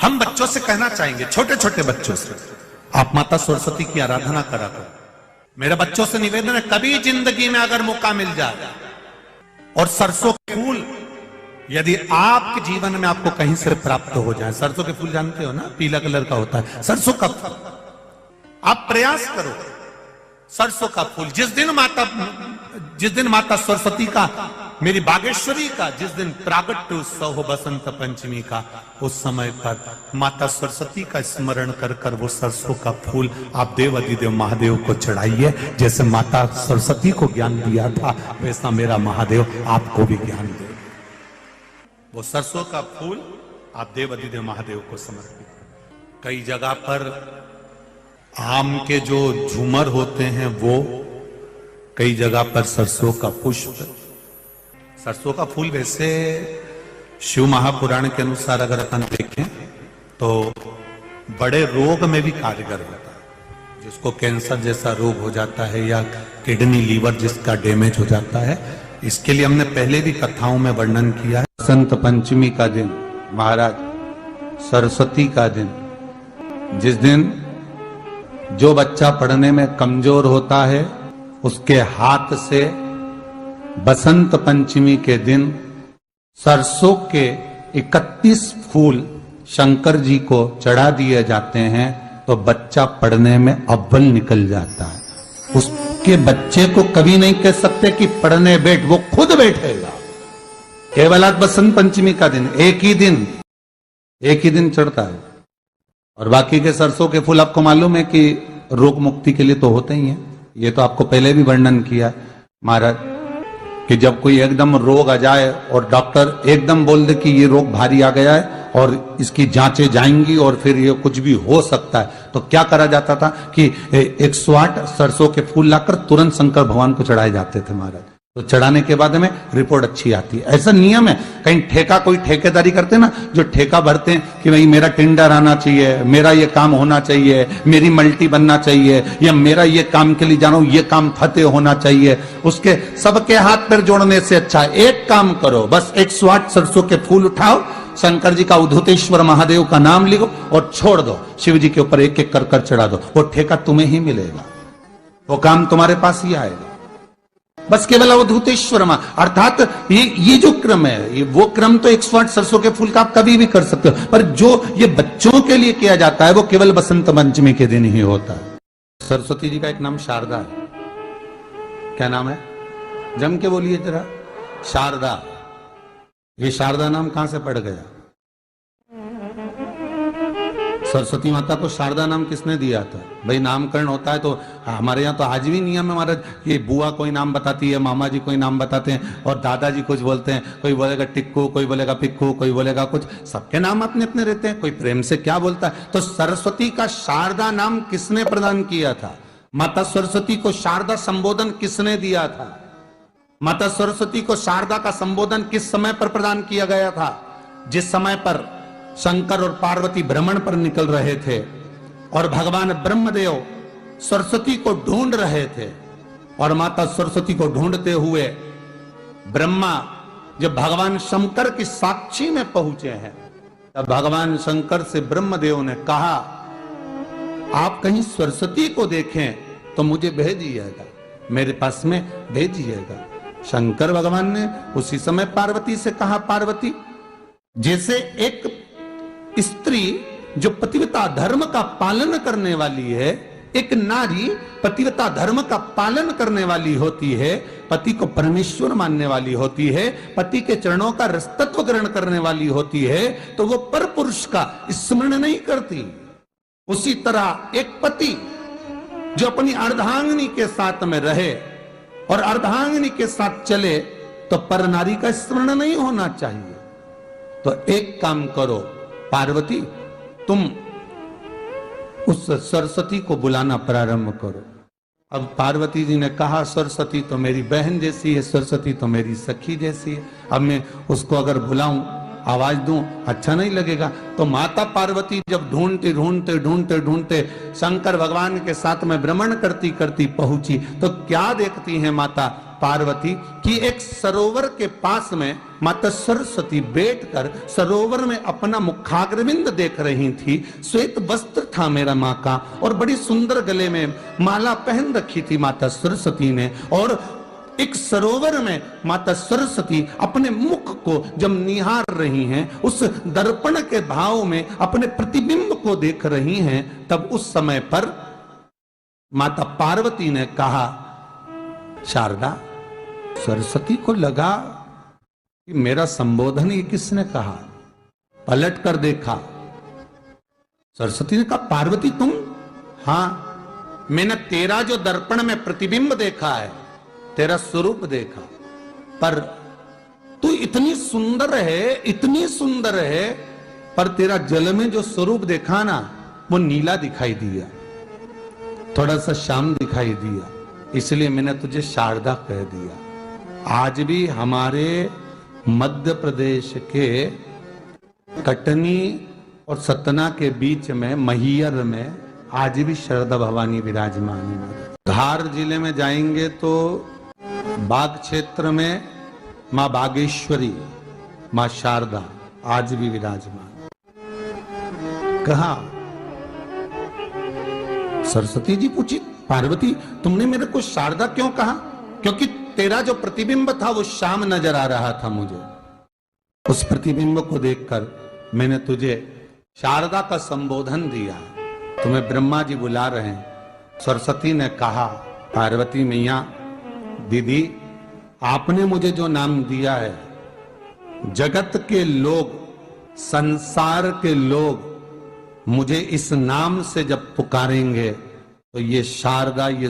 हम बच्चों से कहना चाहेंगे, छोटे छोटे बच्चों से, आप माता सरस्वती की आराधना करा करो। मेरे बच्चों से निवेदन है, कभी जिंदगी में अगर मौका मिल जाए और सरसों के फूल यदि आपके जीवन में आपको कहीं से प्राप्त हो जाए, सरसों के फूल जानते हो ना, पीला कलर का होता है सरसों का फूल, आप प्रयास करो सरसों का फूल। जिस दिन माता सरस्वती का, मेरी बागेश्वरी का जिस दिन प्रागट्य उत्सव हो बसंत पंचमी का, उस समय पर माता सरस्वती का स्मरण कर कर वो सरसों का फूल आप देव अधिदेव महादेव को चढ़ाइए। जैसे माता सरस्वती को ज्ञान दिया था, वैसा मेरा महादेव आपको भी ज्ञान दे। वो सरसों का फूल आप देव अधिदेव महादेव को समर्पित। कई जगह पर आम के जो झूमर होते हैं वो, कई जगह पर सरसों का पुष्प, सरसों का फूल वैसे शिव महापुराण के अनुसार अगर अपन देखें तो बड़े रोग में भी कारगर होता है। जिसको कैंसर जैसा रोग हो जाता है या किडनी लीवर जिसका डैमेज हो जाता है, इसके लिए हमने पहले भी कथाओं में वर्णन किया है। बसंत पंचमी का दिन, महाराज सरस्वती का दिन, जिस दिन जो बच्चा पढ़ने में कमजोर होता है उसके हाथ से बसंत पंचमी के दिन सरसों के 31 फूल शंकर जी को चढ़ा दिए जाते हैं तो बच्चा पढ़ने में अव्वल निकल जाता है। उसके बच्चे को कभी नहीं कह सकते कि पढ़ने बैठ, वो खुद बैठेगा। केवल आज बसंत पंचमी का दिन, एक ही दिन चढ़ता है। और बाकी के सरसों के फूल आपको मालूम है कि रोग मुक्ति के लिए तो होते ही हैं। ये तो आपको पहले भी वर्णन किया है महाराज, कि जब कोई एकदम रोग आ जाए और डॉक्टर एकदम बोल दे कि ये रोग भारी आ गया है और इसकी जांचें जाएंगी और फिर ये कुछ भी हो सकता है, तो क्या करा जाता था कि 108 सरसों के फूल लाकर तुरंत शंकर भगवान को चढ़ाए जाते थे महाराज। तो चढ़ाने के बाद में रिपोर्ट अच्छी आती है। ऐसा नियम है। कहीं ठेका, कोई ठेकेदारी करते हैं ना, जो ठेका भरते हैं कि भाई मेरा टेंडर आना चाहिए, मेरा ये काम होना चाहिए, मेरी मल्टी बनना चाहिए, या मेरा ये काम के लिए जाना हूं, ये काम फतेह होना चाहिए, उसके सबके हाथ पैर जोड़ने से अच्छा एक काम करो, बस 108 सरसों के फूल उठाओ, शंकर जी का उद्धतेश्वर महादेव का नाम लिखो और छोड़ दो, शिव जी के ऊपर एक एक कर कर चढ़ा दो, वो ठेका तुम्हें ही मिलेगा, वो काम तुम्हारे पास ही आएगा। बस केवल अवधूतेश्वर मां, अर्थात ये जो क्रम है, ये वो क्रम तो 108 सरसों के फूल का आप कभी भी कर सकते हो, पर जो ये बच्चों के लिए किया जाता है वो केवल बसंत पंचमी के दिन ही होता है। सरस्वती जी का एक नाम शारदा है। क्या नाम है? जम के बोलिए जरा। शारदा। ये शारदा नाम कहां से पड़ गया? सरस्वती माता को शारदा नाम किसने दिया था? भाई नामकरण होता है तो हमारे यहाँ तो आज भी नियम है महाराज, ये बुआ कोई नाम बताती है, मामा जी कोई नाम बताते हैं और दादाजी कुछ बोलते हैं, कोई बोलेगा टिक्कू, कोई बोलेगा पिक्कू, कोई बोलेगा कुछ, सबके नाम अपने अपने रहते हैं, कोई प्रेम से क्या बोलता है। तो सरस्वती का शारदा नाम किसने प्रदान किया था? माता सरस्वती को शारदा संबोधन किसने दिया था? माता सरस्वती को शारदा का संबोधन किस समय पर प्रदान किया गया था? जिस समय पर शंकर और पार्वती भ्रमण पर निकल रहे थे और भगवान ब्रह्मदेव सरस्वती को ढूंढ रहे थे, और माता सरस्वती को ढूंढते हुए ब्रह्मा जब भगवान शंकर की साक्षी में पहुंचे हैं, तब भगवान शंकर से ब्रह्मदेव ने कहा, आप कहीं सरस्वती को देखें तो मुझे भेजिएगा, मेरे पास में भेजिएगा। शंकर भगवान ने उसी समय पार्वती से कहा, पार्वती, जैसे एक स्त्री जो पतिव्रता धर्म का पालन करने वाली है, एक नारी पतिव्रता धर्म का पालन करने वाली होती है, पति को परमेश्वर मानने वाली होती है, पति के चरणों का रसतत्व ग्रहण करने वाली होती है, तो वो पर पुरुष का स्मरण नहीं करती। उसी तरह एक पति जो अपनी अर्धांगिनी के साथ में रहे और अर्धांगिनी के साथ चले, तो पर नारी का स्मरण नहीं होना चाहिए। तो एक काम करो पार्वती, तुम उस सरस्वती को बुलाना प्रारंभ करो। अब पार्वती जी ने कहा, सरस्वती तो मेरी बहन जैसी है, सरस्वती तो मेरी सखी जैसी है, अब मैं उसको अगर बुलाऊं, आवाज दूं, अच्छा नहीं लगेगा। तो माता पार्वती जब ढूंढते ढूंढते ढूंढते ढूंढते शंकर भगवान के साथ में भ्रमण करती करती पहुंची, तो क्या देखती है माता पार्वती कि एक सरोवर के पास में माता सरस्वती बैठकर सरोवर में अपना मुखाग्रविंद देख रही थी। श्वेत वस्त्र था मेरा माँ का और बड़ी सुंदर गले में माला पहन रखी थी माता सरस्वती ने। और एक सरोवर में माता सरस्वती अपने मुख को जब निहार रही हैं, उस दर्पण के भाव में अपने प्रतिबिंब को देख रही हैं, तब उस समय पर माता पार्वती ने कहा, शारदा, सरस्वती को लगा कि मेरा संबोधन ये किसने कहा। पलट कर देखा, सरस्वती ने कहा, पार्वती तुम? हाँ, मैंने तेरा जो दर्पण में प्रतिबिंब देखा है, तेरा स्वरूप देखा, पर तू इतनी सुंदर है, इतनी सुंदर है, पर तेरा जल में जो स्वरूप देखा ना, वो नीला दिखाई दिया, थोड़ा सा श्याम दिखाई दिया, इसलिए मैंने तुझे शारदा कह दिया। आज भी हमारे मध्य प्रदेश के कटनी और सतना के बीच में मैहर में आज भी शारदा भवानी विराजमान है। धार जिले में जाएंगे तो बाग क्षेत्र में मां बागेश्वरी, मां शारदा आज भी विराजमान। कहा, सरस्वती जी पूछी, पार्वती तुमने मेरे को शारदा क्यों कहा? क्योंकि तेरा जो प्रतिबिंब था वो श्याम नजर आ रहा था मुझे। उस प्रतिबिंब को देखकर मैंने तुझे शारदा का संबोधन दिया। तुम्हें ब्रह्मा जी बुला रहे हैं। सरस्वती ने कहा, पार्वती मैया, दीदी, आपने मुझे जो नाम दिया है, जगत के लोग, संसार के लोग मुझे इस नाम से जब पुकारेंगे तो ये शारदा, ये